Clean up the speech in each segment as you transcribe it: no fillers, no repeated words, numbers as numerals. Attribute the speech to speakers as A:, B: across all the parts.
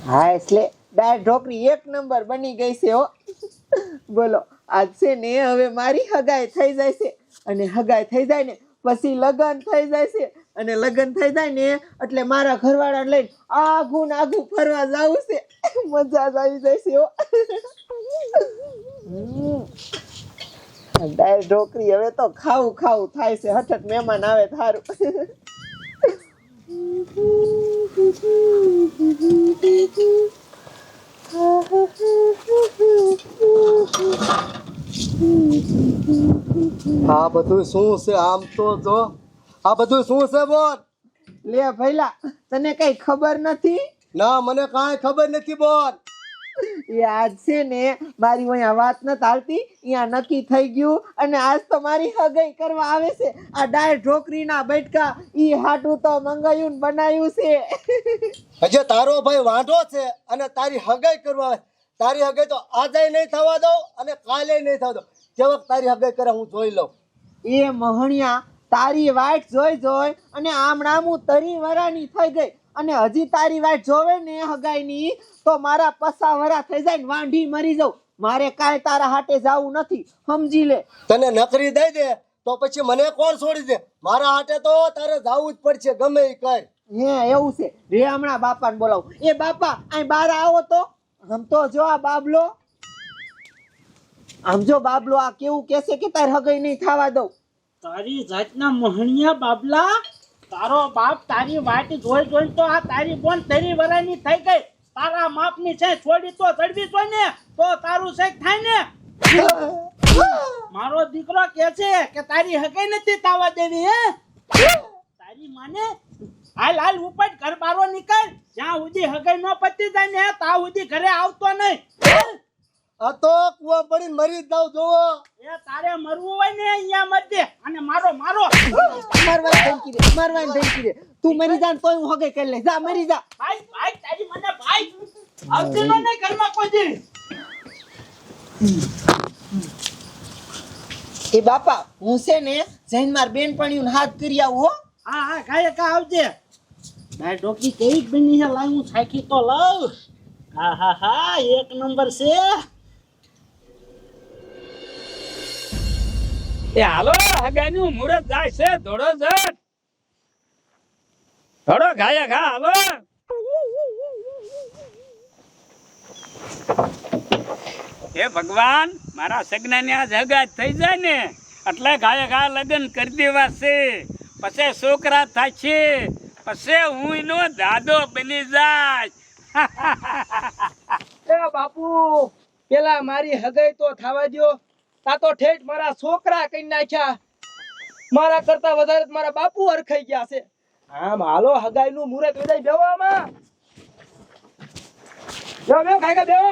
A: હા એટલે દાળ ઢોકળી એક નંબર બની ગઈ છે હો. બોલો આજ છે ને હવે મારી હગાઈ થઈ જાય છે અને હગાઈ થઈ જાય ને પછી લગ્ન થઈ જાય છે અને લગ્ન થઈ જાય ને એટલે મારા ઘરવાળા લઈને આઘું ને આઘું ફરવા જાવું છે. મજા જ આવી જાય છે હો. દાળ ઢોકળી હવે તો ખાવું ખાવું થાય છે. હઠટ મહેમાન આવે થારું.
B: આ બધું શું છે? આમ તો જો આ બધું શું છે બોલ?
A: લે ભઈલા તને કઈ ખબર નથી?
B: ના મને કાંઈ ખબર નથી બોલ.
A: એ આજ છે ને મારી અહીંયા વાત નથી હાલતી, અહીંયા નક્કી થઈ ગયું અને આજ તો મારી હગાઈ કરવા આવે છે. આ દાળ ઢોકરીના બટકા ઈ હાટું તો મંગાયું ને બનાવ્યું છે.
B: હજે તારો ભાઈ વાંઢો છે અને તારી હગાઈ કરવા આવે. તારી હગાઈ તો આજે નહીં થવા દઉં અને કાલે નહીં થવા દઉં. જે વખત તારી હગાઈ કરે હું જોઈ લઉં.
A: એ મહણિયા તારી વાટ જોઈ જોઈ અને આમણામું તરી વરાની થઈ ગઈ અને હજી તારી વાટ જોવે ને હગાઈની તો મારા પસા વરા થઈ જાય ને વાંઢી મરી જાઉં. મારે કાંઈ તારા હાટે જાવું નથી, સમજી લે.
B: તને નકરી દઈ દે તો પછી મને કોણ છોડી દે? મારા હાટે તો તારે જાવું જ પડશે ગમે એ કર.
A: હે એવું છે? રે હમણાં બાપાને બોલાવું. એ બાપા અહીં બહાર આવો તો. આમ તો જો આ બાબલો, આમ જો બાબલો આ કેવું કેસે કે તાર હગાઈ નહીં થવા દઉં.
C: તારી જાતના મહણિયા બાબલા, તારો બાપ તારી વાટ જોઈ જોઈને તો આ તારી બોન તરી વરાની થઈ ગઈ. તારા માપની છે છોડી તો ચડવી જોઈ ને તો તારું શેક થાય ને. મારો દીકરો કે છે કે તારી હગાઈ નથી થવા દેવી. હે તારી માને હાલ હાલ ઉપર ઘર બારો નીકળ. જ્યાં સુધી હગાઈ ન પતી જાય ને ત્યાં સુધી ઘરે આવતો નહીં.
B: આ તો કુવા પડીને મરી જ જાવ જોવો.
C: એ તારે મરવું હોય ને અહીંયા મત દે અને મારો
A: મારવાની ધમકી દે, મારવાની ધમકી દે. તું મરી જા ને તોય હું હગાઈ કરી લઈશ. જા મરી જા.
C: ભાઈ ભાઈ તારી મને ભાઈ આવતી નો ને ઘરમાં કોઈ દી.
A: એ બાપા હું છે ને જૈન માર બેનપણીઓને હાથ કરી આવું હો.
C: હા હા કાય કા આવજે. ભાઈ ડોકી કેવી બની છે લાવ હું છાકી તો લઉં. હા હા હા એક નંબર છે.
D: એ હાલો હગાઈનું મુહૂર્ત જાય છે. ધોડો જટ ધોડો ગાયા ઘા હાલો. હે ભગવાન, મારા સગનાની આજ હગાઈ થઈ જાય ને એટલે ગાયા ઘા લગ્ન કરી દેવા છે. પછી છોકરા થાય છે, પછી હું એનો દાદો બની જાય.
E: એ બાપુ પેલા મારી હગાઈ તો થવા દ્યો. તા તો ઠેઠ મારા છોકરા કઈ નાખ્યા. મારા કરતા વધારે મારા બાપુ હરખાઈ ગયા છે. આમ હાલો હગાઈ નું મુહૂર્ત વેદાઈ બેવો આમાં. બેવો બેવો કાકા બેવો.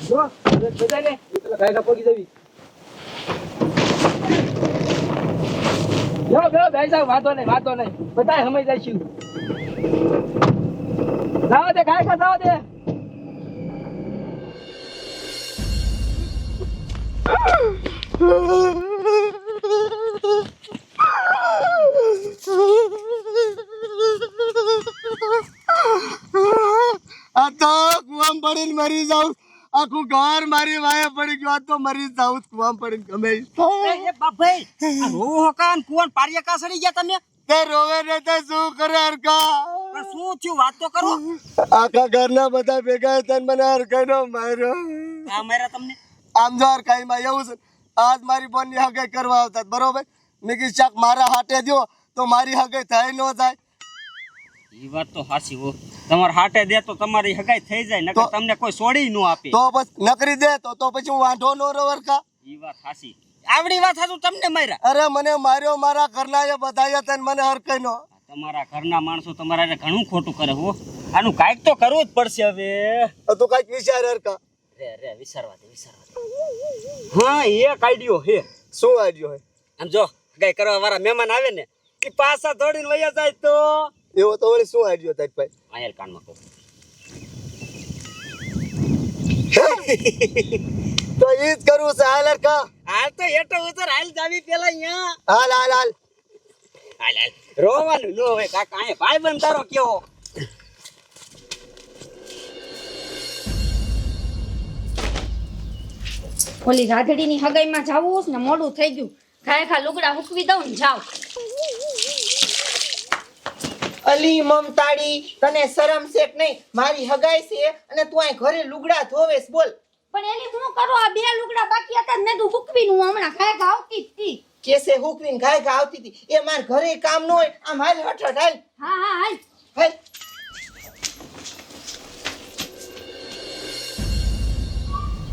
E: જો મુહૂર્ત વેદાઈ ને એટલે કાકા પોગી જવી. બેવો બેવો બેસી જાવ. વાંધો નહીં બધાય સમય જાય છે. જાવ દે કાકા જાવ દે.
B: આ તો કુવામ પડીને મરી જાઉં. આખું ઘર મારી વાય પડી ગયું. આ તો મરી જાઉં કુવામ પડીને ગમે એ થાય.
C: એ બાપભાઈ આ રોહો કાન કુવન પારિયા કા સડી ગયા તમે.
B: તે રોવે ને તે શું કરે હરકા?
C: પણ શું થયું વાત તો કરો.
B: આખા ઘરના બધા ભેગા થઈને મને હરકાઈનો માર્યો.
C: આ મારા તમને
B: આમ જો હરકાઈમાં એવું છે. આજ મારી બોનની હગાઈ કરવા આવતા બરોબર. મેં કીધું શાક મારા હાટે દ્યો તો મારી હગાઈ થાય ન થાય.
F: એ વાત તો સાચી હો. તમારે હાટે દે તો તમારી હગાઈ થઈ જાય, નકર તમને કોઈ છોડી ન આપે.
B: તો બસ નકરી દે તો પછી હું વાંઢો નો રહો હરકા.
F: એ વાત સાચી. આવડી વાત હતું તમને માર્યા.
B: અરે મને માર્યો મારા ઘરના એ બધાય હતા ને મને હરકાઈનો.
F: તમારા ઘરના માણસો તમારા હારે ઘણું ખોટું કરે હો. આનું કાંઈક તો કરવું જ પડશે હવે.
B: તું કઈક વિચાર હરકા.
F: રે વિચારવા દે. હા એક આઈડિયો હે.
B: શું આડ્યો હે?
F: આમ જો હગાઈ કરવા વાળા મહેમાન આવે ને એ પાછા દોડીને વયા જાય તો.
B: એવો તો વળી શું આડ્યો તારી ભાઈ?
F: આયલ કાનમાં કહું
B: તો ઈ જ કરવું છે. હાલ હરકા
F: હાલ તો હેઠો ઉતર. હાલ જાવી પેલા અહીંયા.
B: હાલ હાલ હાલ
F: હાલ રોવાનું ન હોય કાકા. અહીંયા ભાઈ બંધ તારો કેવો.
G: ઓલી રાધડીની હગાઈમાં જાવું ને મોડું થઈ ગયું. ખા લુગડા હુકવી દઉં ને જાવ.
A: અલી મમતાડી, તને શરમ છે કે નહીં? મારી હગાઈ છે અને તું અહીં ઘરે લુગડા ધોવેસ, બોલ.
G: પણ એની હું કરો, આ 2 લુગડા બાકી હતા ને તું હુકવીને હું હમણાં ખા આવતી જ હતી.
A: કેસે હુકવીને ઘાય આવતી હતી. એ માર ઘરે કામ ન હોય. આમ હાલ હઠ હાલ.
G: હા હાલ.
A: હાલ.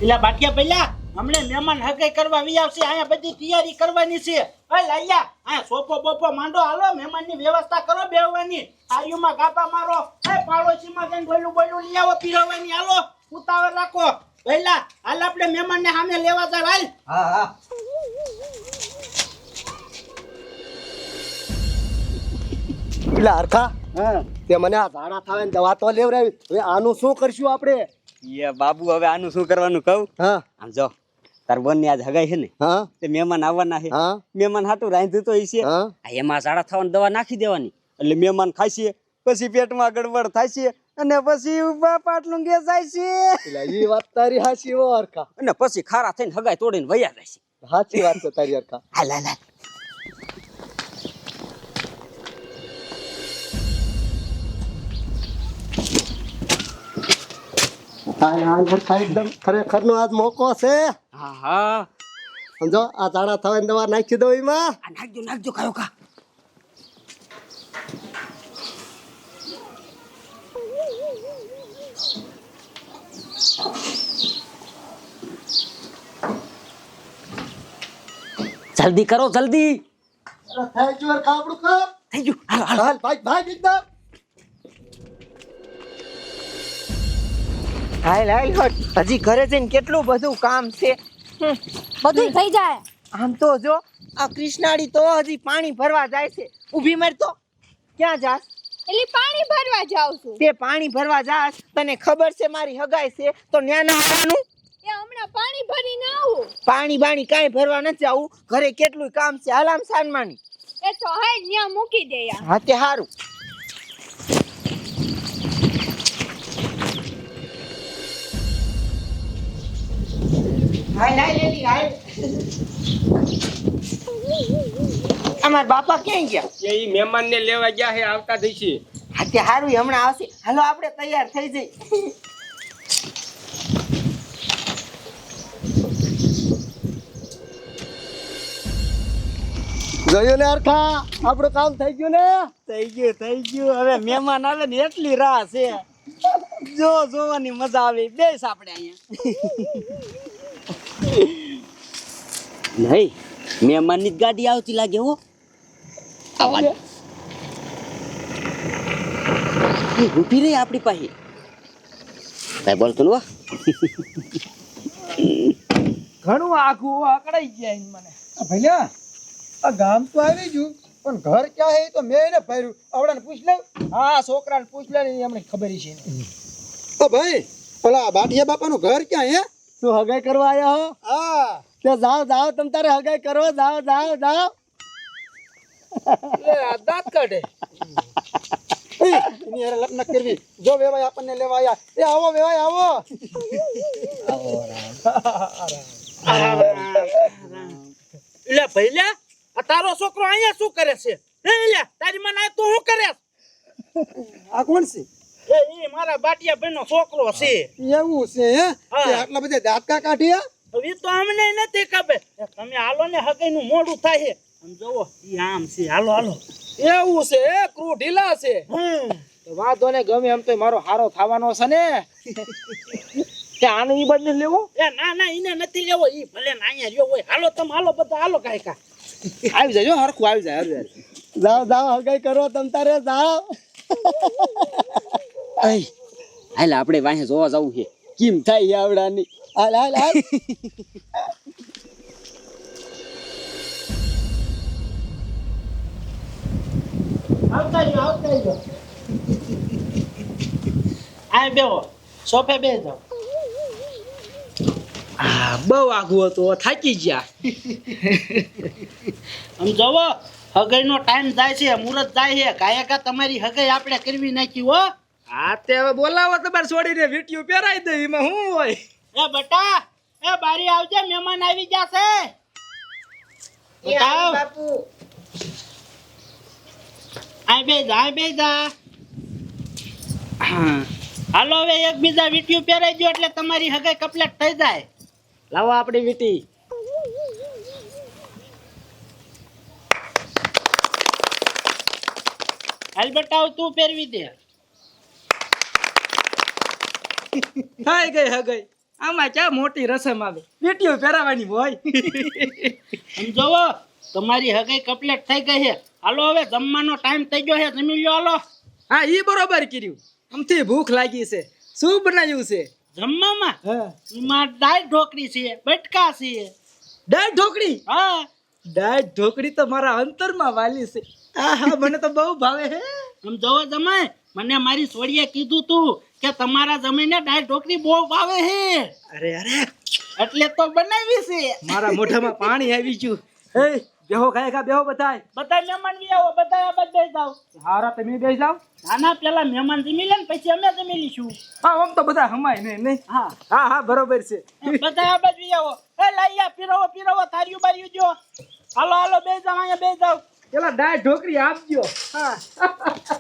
C: પેલા બાટિયા પેલા હમણે મહેમાન હગાઈ કરવા વી આવશે, અહીંયા બધી તૈયારી કરવાની છે. હાલ આયા, આ સોપો બોપો માંડો, હાલો મહેમાનની વ્યવસ્થા કરો બેહવાની. આયુમાં ગાપા મારો, એ પાડોશીમાં જઈને બોલું લઈ આવો પીરવવાની. હાલો ઉતાવળ રાખો. પહેલા હાલ આપણે મહેમાનને સામે લેવા જાય. હાલ.
B: હા હા પેલા હરખા તે મને આ ઝાડા થાવે ને દવા તો લેવડાવી. હવે આનું શું કરશું આપણે?
F: એ બાબુ હવે આનું શું કરવાનું કહું?
B: હા
F: આમ જો તાર બોનની આજ હગાઈ છે ને,
B: હા
F: તે મહેમાન આવવાના છે.
B: હા
F: મહેમાન હાટું રાંધ્યું તો છે.
B: હા
F: એમાં ઝાડા થવાની દવા નાખી દેવાની એટલે મહેમાન ખાય છે, પછી પેટમાં ગડબડ થાય છે અને પછી ઉભા પાટલું ગે જાય છે
B: પેલા ઈ વાત તારી હાચી હો હરખા.
F: અને પછી ખારા થઈને હગાઈ તોડીને વયા જાય છે.
B: સાચી વાત છે તારી હરખા.
F: હાલ હાલ હાલ.
B: હરખા એકદમ ખરેખર નો આજ મોકો છે.
F: હા હા
B: સમજો આ ઝાડા થવાની દવા નાખી દો એમાં.
F: આ નાખજો નાખજો કાયો કા. જલ્દી કરો જલ્દી.
B: થઈ ગયું હરખા આપણું કામ.
F: થઈ ગયું. હાલ હાલ.
B: હાલ ભાઈ ભાઈ એકદમ.
A: હાલ હાલ હટ. હજી ઘરે જઈને કેટલું બધું કામ છે.
G: બધું થઈ જાય.
A: આમ તો જો આ કૃષ્ણાડી તો હજી પાણી ભરવા જાય છે. ઊભી મર તો. ક્યાં જાસ?
G: એટલે પાણી ભરવા જાઉં છું.
A: તે પાણી ભરવા જાસ, તને ખબર છે મારી હગાઈ છે તો ન્યા ના આવવાનું.
G: એ હમણાં પાણી ભરીને આવું.
A: પાણી બાણી કાંઈ ભરવા નથી આવું. ઘરે કેટલું કામ છે. હાલ આમ સાનમાની.
G: એ તો હાલ ન્યા મૂકી દે યાર.
A: હા તે હારું. હાલ હાલ એલી હાલ. અમાર બાપા ક્યાં ગયા?
E: એ મહેમાન ને લેવા ગયા છે, આવતા થઈ છે.
A: હા તે હારું, ઈ હમણાં આવશે. હાલો આપણે તૈયાર થઈ જઈ.
B: જોયું ને હરખા આપણું કામ થઈ ગયું ને?
F: થઈ ગયું. હવે મહેમાન આવે ને એટલી રાહ છે. જો જોવાની મજા આવે. બેસ આપણે અહીંયા. નહીં મહેમાનની જ ગાડી આવતી લાગે હો. આવાજ ઊભી રહી આપણી પાસે. કઈ બોલતું ને
E: ઘણું આખું અકળાઈ ગયા એમ મને.
B: ભૈયા આ ગામ તો આવી ગયું પણ ઘર ક્યાં હે તો મેં એને ફર્યું. આવડાને પૂછ લે.
E: હા છોકરાને પૂછ લે ને એમને ખબર છે.
B: ઓ ભાઈ પેલા બાટિયા બાપાનું ઘર ક્યાં હે? તું હગાઈ કરવા આયા હો? હા તે જાઓ જાઓ તમ તારે હગાઈ કરો. જાઓ જાઓ જાઓ.
E: એ આ દાંત કાઢે.
B: એની હારે લગ્ન કરવી. જો વેવાય આપણને લેવા આયા. એ આવો વેવાય આવો.
C: એટલે ભઈલા આ તારો છોકરો અહીંયા શું કરે છે? હે લે તારી મને તું શું કરે?
B: આ કોણ છે?
C: એ ઈ મારા બાટિયા ભાઈનો છોકરો છે.
B: એવું છે હે?
C: હા.
B: તે આટલા બધા દાંતકા કાઢ્યા?
C: હવે તો અમને નથી ખબર. તમે હાલો ને હગાઈનું મોડું થાય છે. આમ જોવો ઈ આમ છે. હાલો હાલો.
E: એવું છે ક્રૂ ઢીલા છે. તો વાંધો ને ગમે એમ તો મારો હારો થવાનો છે ને. કે આને ઈ બદલે લેવો.
C: એ ના ના ઈને નથી લેવો. ઈ ભલે ને અહીંયા રહ્યો હોય. હાલો તમે હાલો બધા હાલો કાંઈ કા.
E: આવી જાય હરખું આવી જાય.
B: જાઓ જાઓ હગાઈ કરો તમ તારે જાઓ.
F: હાલ આપણે વાહે જોવા જવું છે કેમ થાય આવડાની.
B: હાલ હાલ હાલ.
C: આવતા રહ્યો. આ બેહો સોફે બે જાઓ.
E: બહુ આઘું હતું થાકી ગયા.
C: આમ જોવો હગાઈનો ટાઈમ જાય છે, મુહૂર્ત જાય છે. કાયકા તમારી હગાઈ આપણે કરવી નાખી હો.
E: હા તે હવે બોલાવો તમારે છોડીને વીટીયું પહેરાઈ દે એમાં શું હોય.
C: એ બટા એ બારી આવજે, મહેમાન આવી ગયા છે. બતાવ.
A: બાપુ
C: આય બે જા. હાલો હવે એકબીજા વીંટીયું પહેરાઈ ગયો એટલે તમારી હગાઈ કમ્પ્લીટ થઈ જાય.
E: લાવો આપણી વીટી.
C: હાલ બતાવ, તું પહેરવી દે.
E: થઈ ગઈ હગઈ. આમાં ક્યાં મોટી રસમ આવે, વીટીઓ પહેરાવાની હોય.
C: સમજો તમારી હગાઈ કમ્પ્લીટ થઈ ગઈ છે. હાલો હવે જમવાનો ટાઈમ થઈ ગયો છે, જમી લ્યો. હાલો
E: હા ઈ બરોબર કર્યું. આમથી ભૂખ લાગી છે. શું બનાવ્યું છે?
C: જમવામાં
E: હા
C: એમાં દાળ ઢોકળી છે, બટકા છે.
E: દાળ ઢોકળી.
C: હા
E: દાળ ઢોકળી તો મારા અંતરમાં વાલી છે. આહા મને તો બહુ ભાવે હે.
C: સમજો જમાઈ, મને મારી સોડીએ કીધું તું કે તમારા જમાઈને દાળ ઢોકળી બહુ ભાવે છે,
E: અરે અરે
C: એટલે તો બનાવી છે.
E: મારા મોઢામાં પાણી આવી ગયું. એ બેહો ખાય બેહો બધાય.
C: બધા મહેમાન બી આવો, બધા આ બધે જાવ.
E: હારા તમે બેસી જાવ.
C: નાના પેલા મહેમાન જમી લે ને પછી અમે જમી લઈશું.
E: હા આમ તો બધા હમાય નહીં.
C: હા
E: હા હા બરોબર છે.
C: બધા આ બાજુ આવો. એ લાઈયા પીરવો થાર્યું બાર્યું જો. હાલો બે જાવ, અહીંયા બે જાવ.
E: પેલા દાળ ઢોકળી આપજો.
C: હા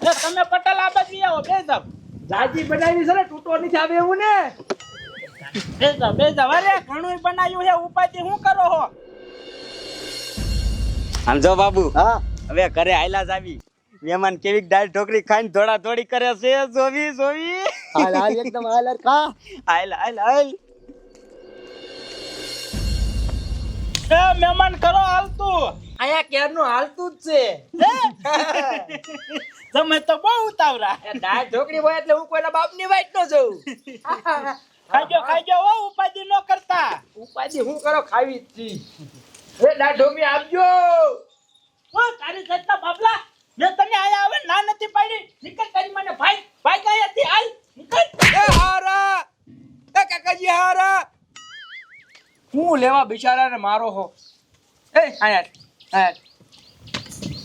C: એ તમે પટેલ આ બાજુ આવો, બે જાવ.
E: જાજી બનાવી છે ને, તૂટો નથી આવે એવું ને.
C: બે જાવ. અરે ઘણું બનાવ્યું છે, ઉપાધિ શું કરો હો?
F: આમ જો બાબુ,
B: હા
F: હવે ઘરે આયલા જ આવી. મહેમાન કેવી દાળ ઢોકળી ખાઈને દોડા દોડી કરે છે. જોવી
B: હાલ હાલ એકદમ હાલ હાલ ખા.
F: આયલ.
C: એ મહેમાન કરો હાલતું.
E: અહીંયા ક્યારનું હાલતું જ છે.
C: તમે તો બહુ ઉતાવળા.
E: દાળ ઢોકળી હોય એટલે હું કોઈના બાપની વાઈટ નો જઉં.
C: ખાઈજો હો, ઉપાધિ ન કરતા.
E: ઉપાધિ હું કરો, ખાવી જ છી. એ દાળ ઢોકળી આપજો.
C: ઓ તારી સત્તા બાબલા, મેં તને આયા આવે ના નથી પાડી. નીકળ તારી મને ભાઈ ગાયાથી હાલ નીકળ.
E: એ હારા, એ કાકાજી હારા. હું લેવા બિચારાને મારો હો. એ આયા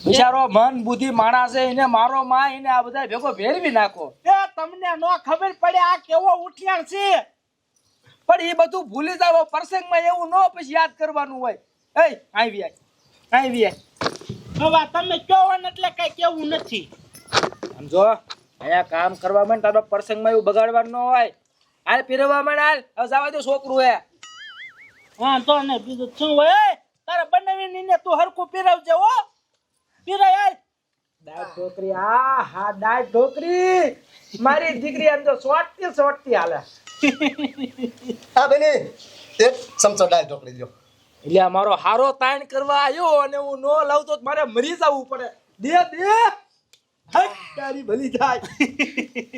E: બિચારો મન બુદ્ધિ માણસ છે, એને મારો માં એને આ બધા ભેગો ભેરવી નાખો.
C: એ તમને નો ખબર પડે આ કેવો ઉઠિયાણ છે.
E: પણ એ બધું ભૂલી જાવ, પ્રસંગમાં એવું ન પછી યાદ કરવાનું હોય. એ આવી
C: હવે તમે કહો ને એટલે કઈ કેવું નથી.
E: સમજો, અહીંયા કામ કરવા માંડ તારો પ્રસંગમાં એવું બગાડવાનું ન હોય. હાલ પીરવા માંડ, હાલ હવે જવા દો, છોકરું હે.
C: હા તો ને બીજું શું હોય? તારે બનાવીને ને તું હરખું પીરવજે હો. પીરાય હાલ.
E: દાળ ઢોકરી, હા દાળ ઢોકરી મારી દીકરી આમ તો સોટતી હાલે.
B: હા બેની એક ચમચો દાળ ઢોકળી લ્યો.
E: એટલે મારો હારો તાણ કરવા આવ્યો અને હું નો લાવતો તો મારે મરી જવું પડે. દે હટ, તારી ભલી થાય.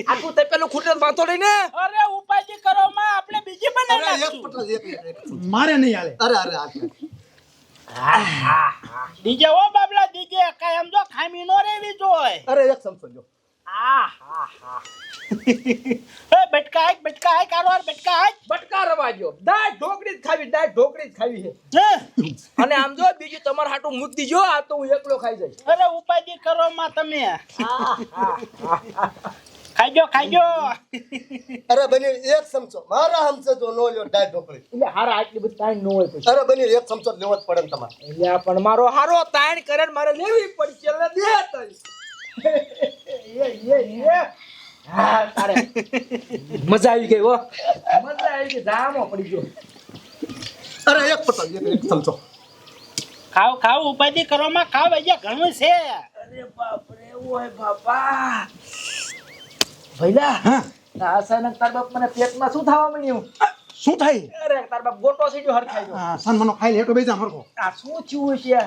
E: આટલું તે પેલું ખૂટે વાંધો નહીં ને.
C: અરે ઉપાધિ કરો માં, આપણે બીજી
B: અરે
C: બનાવી
B: એક
C: નાખશું.
B: પટલ એક
E: મારે નહીં હાલે.
B: અરે
C: ડીજે હો બાબલા, ડીજે કાઈ એમ જો ખામી નો રેવી જોય.
B: અરે એક ચમચો લ્યો.
C: એ બટકા આય કારોર બટકા આય.
E: બટકા રવા દ્યો. દાળ ઢોકળી જ ખાવી છે.
C: હે?
E: અને આમ જો બીજું તમારા હાટું મૂકી જો, આ તો હું એકલો ખાઈ જઈશ.
C: અરે ઉપાધિ કરો માં તમે. ખાઈજો.
B: અરે બની એક ચમચો મારા હમસે જો નો લ્યો દાળ ઢોકળી.
E: એટલે હારા આટલી બધી તાણ ન હોય પછી.
B: અરે બની એક ચમચો લેવો જ પડે ને તમારે.
E: એટલે પણ મારો હારો તાણ કરે ને મારે લેવી પડશે. એટલે દે તઈ. હા તારે મજા આવી ગઈ હો. મજા આવી ગઈ, જામો પડી ગયો.
B: અરે એક પટલ એક ચમચો.
C: ખાવ ઉપાધિ કરો માં, ખાવ અહીંયા ઘણું છે.
E: અરે બાપ રે, ઓય બાપા. ભઈલા, આ અચાનક તાર બાપ મને પેટમાં શું થવા મળ્યું?
H: શું થાય?
E: અરે તાર બાપ ગોટો સીડ્યો હરખાઈ ગયો.
H: આ સન્માનો ખાઈ લે હેઠો બેસા મરકો.
E: આ શું થયું છે?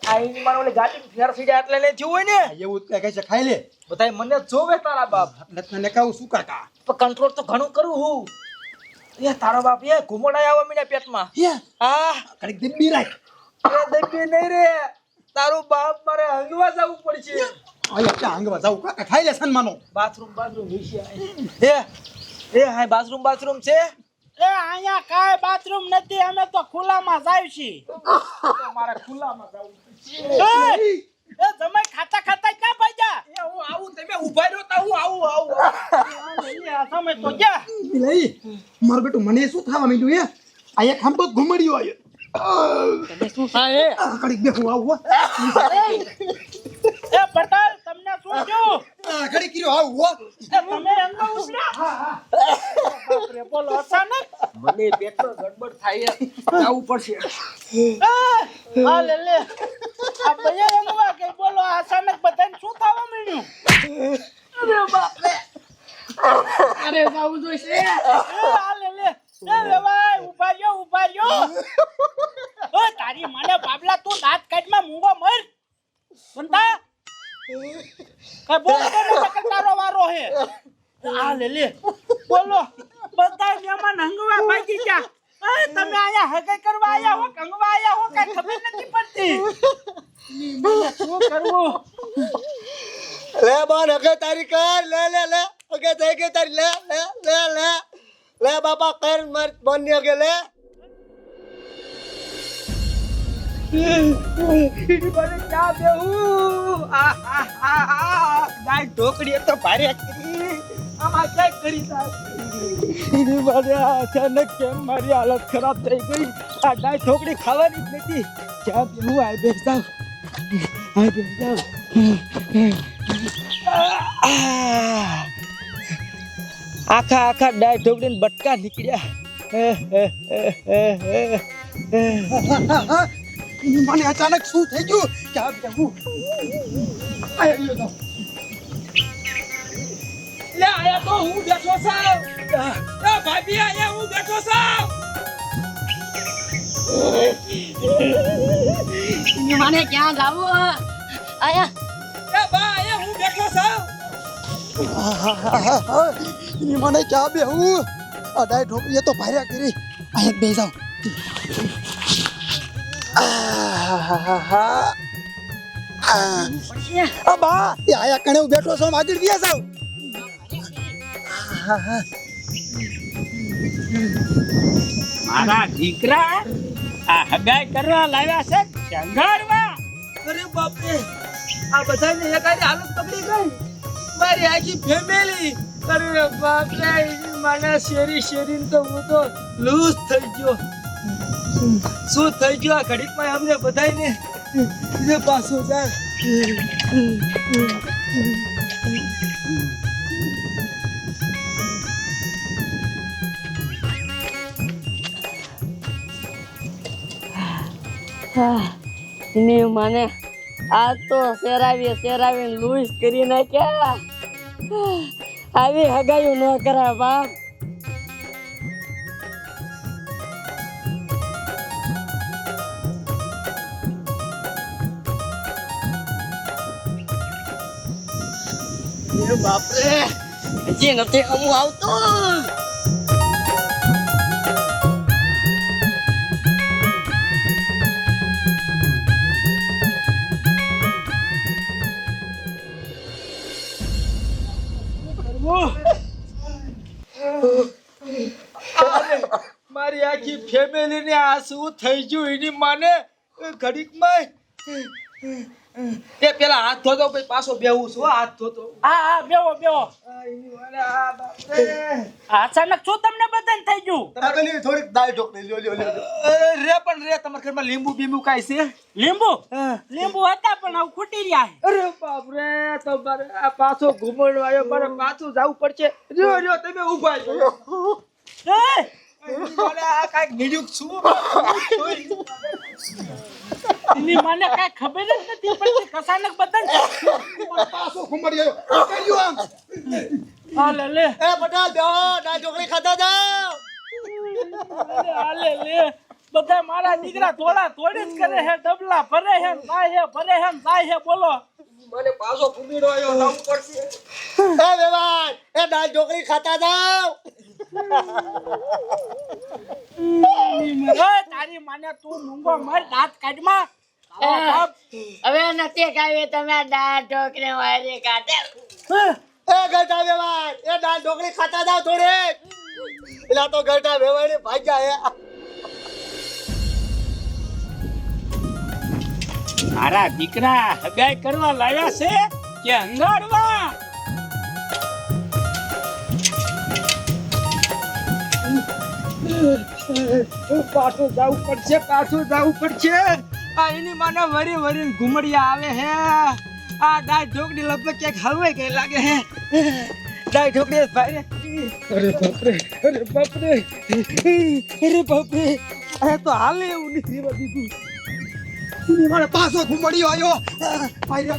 E: આ ઈન મારો ઓલી ગાડી ફેર સીડ્યા એટલે ને થયું હોય ને.
H: એવું જ કહે છે ખાઈ લે.
E: બધાય મને જોવે તારા બાપ.
H: એટલે તને કહું શું કાકા?
E: પણ કંટ્રોલ તો ઘણું કરું હું. એ તારો બાપ એ ઘુમડાય આવા મીના પેટમાં.
H: હે
E: હા,
H: કડીક દિબ્બી રાખ.
E: એ દબી નહીં રે. તારું બાપ મારે હંગવા જવું પડશે.
H: આયા ક્યાં આંગવા જાવ કાકા ખાઈ લે સન્માનો.
E: બાથરૂમ વિશે. એ હા બાથરૂમ છે.
C: એ અહીંયા કાંઈ બાથરૂમ નથી, અમે તો ખુલ્લામાં જાય છીએ.
E: મારે ખુલ્લામાં જવું પડશે.
C: એ જમાઈ ખાતા ક્યાં ભાગ્યા?
E: એ હું આવું, તમે ઊભા રહ્યો તો હું આવું.
C: આ સમય તો ગયા.
H: લઈ મારું બેટું મને શું થવા માંડ્યું હે? આ એક આમ તો ઘુમડ્યો આયો ઘડીક બે હું આવું હો.
C: એ પટેલ તમને શું થયું?
H: ઘડીક કીધું આવું હો.
C: એ તમે એમનો ઉછળ્યા? બાપરે, બોલો અચાનક.
E: મને પેટમાં ગડબડ થાય જવું પડશે.
C: આ લે લે. આ ભૈયા રંગવા કે બોલો અચાનક બધાને શું થવા માંડ્યું?
E: અરે બાપરે અરે જાવું જોઈશે.
C: આ લે લે. એ વેવાય ઉભા રહ્યો. ઓય તારી માને બાબલા તું દાંત કાઢમાં મૂંગો મર. બંધા. કે બોલ કે તારો વારો હે. આ લે લે. બોલો. બધા મહેમાન હંગવા ભાગી ગયા. એ તમે આયા હગે કરવા આયા હો કંગવા આયા હો કઈ ખબર નથી પડતી. મને શું કરવું?
B: લે બોન હગે તારી કર લે હગે થઈ ગઈ તારી લે બાપા કર મર બોન ની હગે લે
E: મને ક્યાં બેહું? ગાય ઢોકળી તો ભારે કરી આમાં ક્યાં કરી મને અચાનક કેમ મારી હાલત ખરાબ થઈ ગઈ. આ ગાય ઢોકળી ખાવાની જ નથી. ક્યાં બેહું? આ બેસતા આખા ડાય ઢોકળીને બટકા નીકળ્યા.
H: મને અચાનક શું થઈ ગયું ક્યાં બેહું આયો તો
E: લે આયા તો હું બેઠો છું. એ ભાભી આયા હું બેઠો છું.
G: મને ક્યાં જાવું આયા
E: એ બા આયા હું બેઠો છું.
H: મને ક્યાં બેહું આ ડાય ઢોકરીએ તો ભાર્યા કરી અહીંયા બે જાવ બા એ આયા કણે હું બેઠો છું આગળ ગયા જાવ
D: મારા દીકરા આ હગાઈ કરવા લાવ્યા છે શંગારવા.
E: અરે બાપરે આ બધાને એકાદી હાલત પકડી ગઈ. મારી આખી ફેમિલી. અરે બાપરે મને શેરીને તો હું તો લૂઝ થઈ ગયો. શું થઈ ગયું આ ઘડીકમાં અમને બધાને પાછો જાય.
G: ની મને આ તો સેરાવીને લૂઝ કરી નાખ્યા. આવી હગાયું ન કરાય બાપ. બાપરે હજી નથી અમું આવતું.
E: મારી આખી ફેમિલી ને આ શું થઈ ગયું એની માને ઘડીકમાં. એ પેલા હાથ ધોતો પછી પાછો બેહું છું. હાથ ધોતો.
C: હા બેહો
E: એની માને આ બાપરે.
C: અચાનક શું તમને બધાને થઈ ગયું?
B: પેલી થોડીક દાળ ઢોકળી લ્યો
E: રે તમારા ઘરમાં લીંબુ કાંઈ છે?
C: લીંબુ હતા પણ હવે ખૂટી રહ્યા છે.
E: અરે બાપરે તમારે આ પાછો ઘુમડો આવ્યો. મારે પાછું જવું પડશે. રહ્યો તમે ઊભા છો. આ કાંઈક નીડ્યું છું.
C: એની મને કઈ ખબર જ નથી પડતી. અચાનક બધાને
H: પાછો ઘુમડી આવ્યો કર્યું આમ
C: આ લે લે.
B: એ પટેલ બેહો દાળ ઢોકળી ખાતા જાવ
C: આ લે લે. બધા મારા દીકરા થોડા થોડી જ કરે છે. ડબલા ભરે છે જાય છે બોલો.
E: મને પાછો ઘુમડો આવ્યો. જવું પડશે.
B: એ વેવાય એ દાળ ઢોકળી ખાતા જાવ
C: તારી માને તું મૂંગો મર દાંત કાઢમાં.
G: હવે નથી ખાવી તમે દાળ ઢોકળી મારી કાઢે.
B: એ ગરટા વેવાય એ દાળ ઢોકળી ખાતા જાવ થોડી પેલા તો ગરટા વેવાય ને ભાગ્યા હે
D: મારા દીકરા હગાઈ કરવા લાવ્યા છે કે હંગાડવા?
E: પાછું જવું પડશે આ એની માને વરી વરી ઘુમડિયા આવે હે આ ડાય ઢોકડી લગભગ ક્યાંક હલવે કે લાગે હે ડાય ઢોકડી ભાઈ અરે બાપરે આ તો હાલે એવું નથી બધું
H: એની મારે પાછો ઘુમડિયો આવ્યો ભાઈ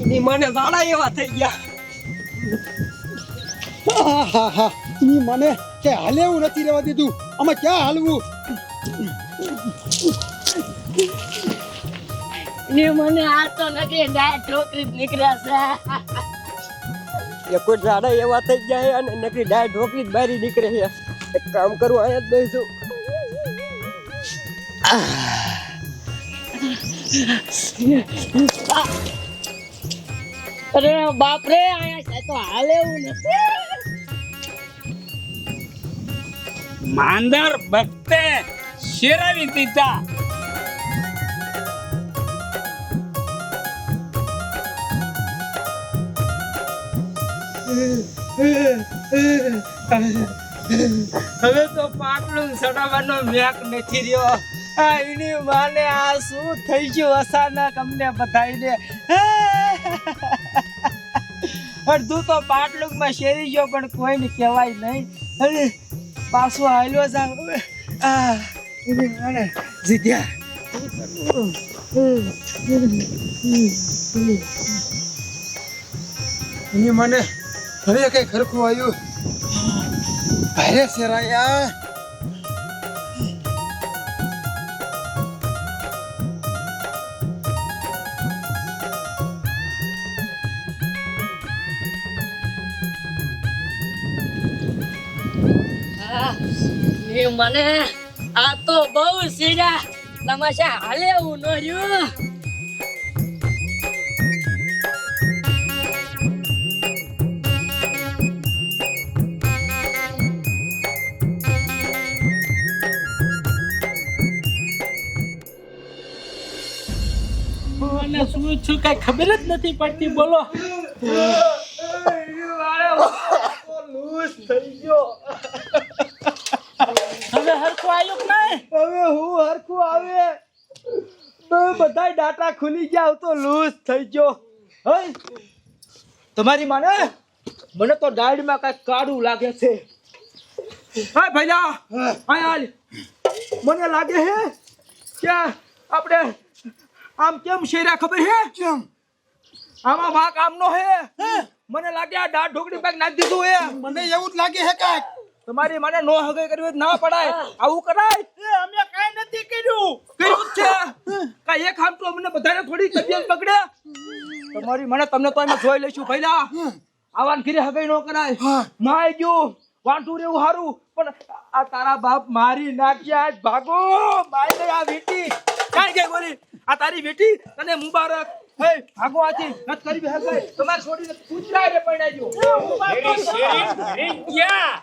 E: એની માને દાડા એવા થઈ ગયા
H: આહાહા, એની મને કે હાલે એવું નથી રહેવા દીધું આમાં ક્યાં હાલવું
G: ને મને આ તો નકરી ડાય ઠોકરી જ નીકળ્યા છે
F: એ કોઈ ઝાડા એવા થઈ જાય અને નકરી ડાય ઢોકરી જ બારી નીકળે છે એક કામ કરું અહીંયા જ બેસું
G: અરે બાપ રે આયા તો હાલે એવું નથી
D: માંદર ભક્તે શેરાવી દીધા.
E: હવે તો પાટલું સડાવવાનો મેક નથી રહ્યો આ એની માને આ શું થઈ ગયું અચાનક અમને બધાઈને અડધું તો પાટલું માં શેરી ગયો પણ કોઈને કહેવાય નહીં અરે પાછો હાલ્યો જા આ એની માને જીત્યા
H: એની મને હવે કઈ ખરખું આવ્યું ભારે શેરાયા
G: એ મને આ તો બહુ સીડા તમાશા હાલે એવું ન રહ્યું
C: મને શું છું કઈ ખબર જ નથી પડતી. બોલો
E: લૂસ થઈ ગયો
C: હવે હરખું આવ્યું કે નહીં?
E: હવે હું હરખું આવે તો બધાય ડાટા ખુલી ગયા તો લૂઝ થઈ ગયો હે તમારી માને મને તો ડાયડમાં કઈ કાળું લાગે છે હા ભૈલા હા હાલ મને લાગે હે કે આપણે આમ કેમ શેરા ખબર હે
H: કેમ
E: આમાં વાંક આમનો હે મને લાગે આ દાળ ઢોકળી પાક નાખી દીધું હે
H: મને એવું જ લાગે છે કાંઈક
E: તમારી મને નો હગે કરવી ના પડાય આવું કરાય
C: અમે કાઈ નથી કર્યું.
E: કર્યું જ છે કાંઈ એક આમ તો અમને બધાને થોડી તબિયત બગડે તમારી મને તમને તો અમે જોઈ લઈશું પહેલા આવાન ઘીરે હગાઈ નો કરાય માય ગયું વાંટું રેવું હારું પણ આ તારા બાપ મારી નાખ્યા આજ ભાગો માય ગઈ આ વીટી કાઈ ગઈ બોલી આ તારી વીટી તને મુબારક હે ભાગો આથી નત કરી બે હગાઈ તમારે છોડીને કૂતરાય રે પડાઈ ગયો
D: એરી શેરી ભરી ગયા.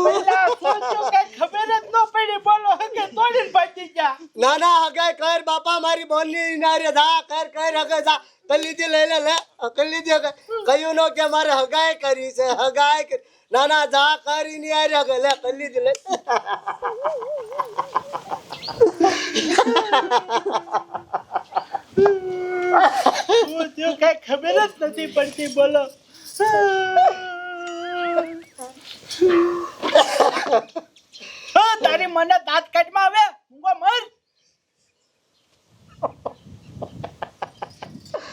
C: પહેલા સોચ્યું કઈ ખબર જ ન પડી. બોલો હકે તોડીને ભાગી ગયા.
B: ના ના હગાઈ કર બાપા મારી બોલની નારે જા કર હગાઈ જા કલીદી લઈ લે કલીદી હગાઈ કયું નો કે મારે હગાઈ કરી છે હગાઈ કરી ના ના જા કરી ની આરે હગાઈ લે કલીદી લે
C: શું થયું કઈ ખબર જ નથી પડતી. બોલો તારી મને દાંત કાઢમાં આવે ઊંઘો મર.